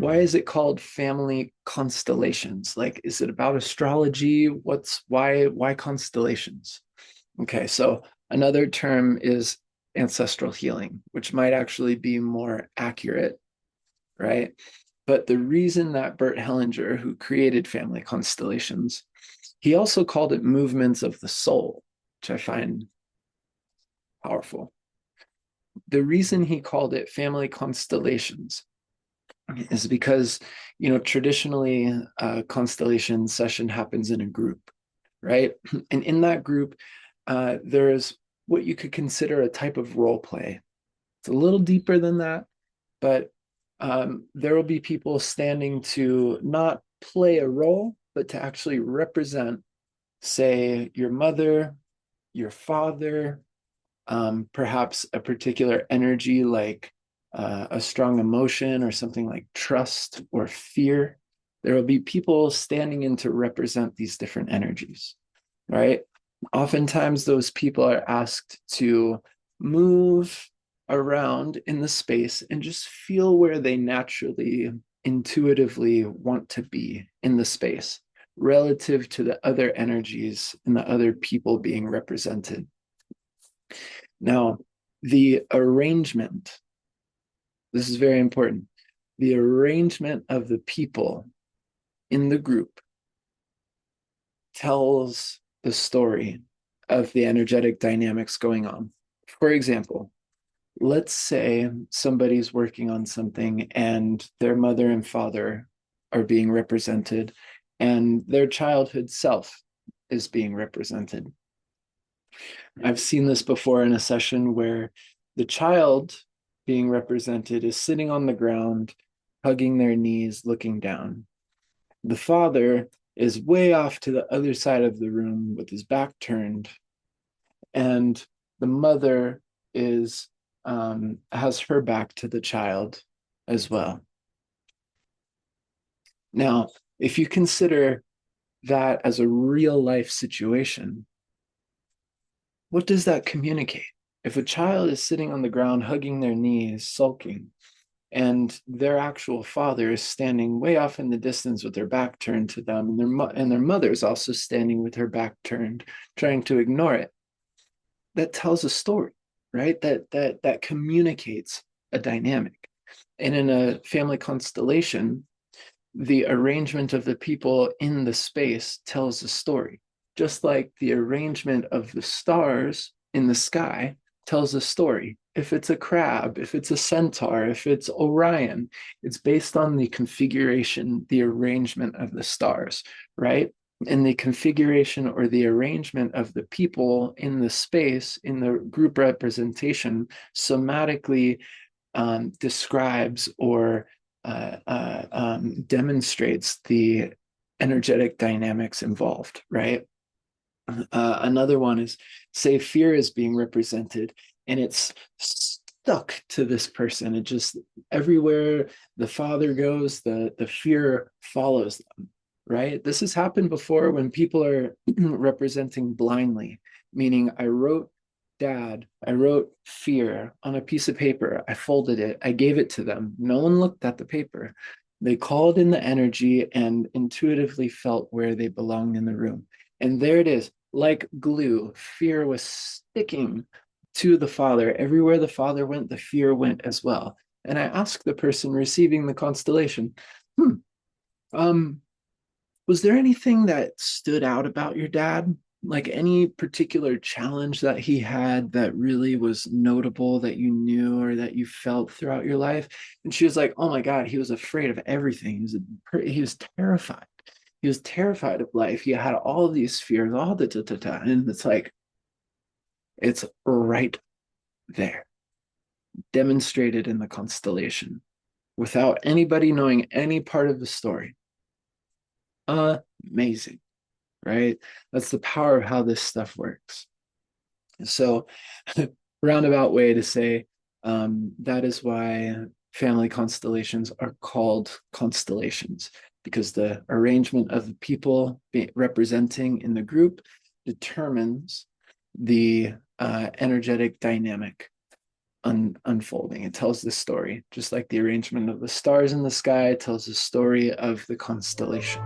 Why is it called family constellations? Like, is it about astrology? Why constellations? Okay, so another term is ancestral healing, which might actually be more accurate, right? But the reason that Bert Hellinger, who created family constellations, he also called it movements of the soul, which I find powerful. The reason he called it family constellations is because, traditionally a constellation session happens in a group, right? And in that group, there's what you could consider a type of role play. It's a little deeper than that, but there will be people standing to not play a role, but to actually represent, say, your mother, your father, perhaps a particular energy like a strong emotion or something like trust or fear. There will be people standing in to represent these different energies, right? Oftentimes, those people are asked to move around in the space and just feel where they naturally, intuitively want to be in the space relative to the other energies and the other people being represented. Now, the arrangement, this is very important. The arrangement of the people in the group tells the story of the energetic dynamics going on. For example, let's say somebody's working on something and their mother and father are being represented and their childhood self is being represented. I've seen this before in a session where the child being represented is sitting on the ground, hugging their knees, looking down. The father is way off to the other side of the room with his back turned, and the mother is has her back to the child as well. Now, if you consider that as a real life situation, what does that communicate? If a child is sitting on the ground, hugging their knees, sulking, and their actual father is standing way off in the distance with their back turned to them, and their mother is also standing with her back turned, trying to ignore it, that tells a story, right? That communicates a dynamic. And in a family constellation, the arrangement of the people in the space tells a story, just like the arrangement of the stars in the sky tells a story. If it's a crab, if it's a centaur, if it's Orion, it's based on the configuration, the arrangement of the stars, right? And the configuration or the arrangement of the people in the space, in the group representation, somatically describes or demonstrates the energetic dynamics involved, right? Another one is, say, fear is being represented and it's stuck to this person. It just, everywhere the father goes, the fear follows them, right? This has happened before when people are representing blindly, meaning I wrote fear on a piece of paper. I folded it. I gave it to them. No one looked at the paper. They called in the energy and intuitively felt where they belonged in the room. And there it is, like glue. Fear was sticking to the father. Everywhere the father went, the fear went as well. And I asked the person receiving the constellation, um, was there anything that stood out about your dad? Like any particular challenge that he had that really was notable that you knew or that you felt throughout your life? And she was like, "Oh my God, he was afraid of everything. He was terrified. He was terrified of life. He had all of these fears, all the ta ta ta." And it's like, it's right there, demonstrated in the constellation without anybody knowing any part of the story. Amazing, right? That's the power of how this stuff works. So, roundabout way to say that is why family constellations are called constellations, because the arrangement of the people representing in the group determines the energetic dynamic. unfolding. It tells the story, just like the arrangement of the stars in the sky tells the story of the constellation.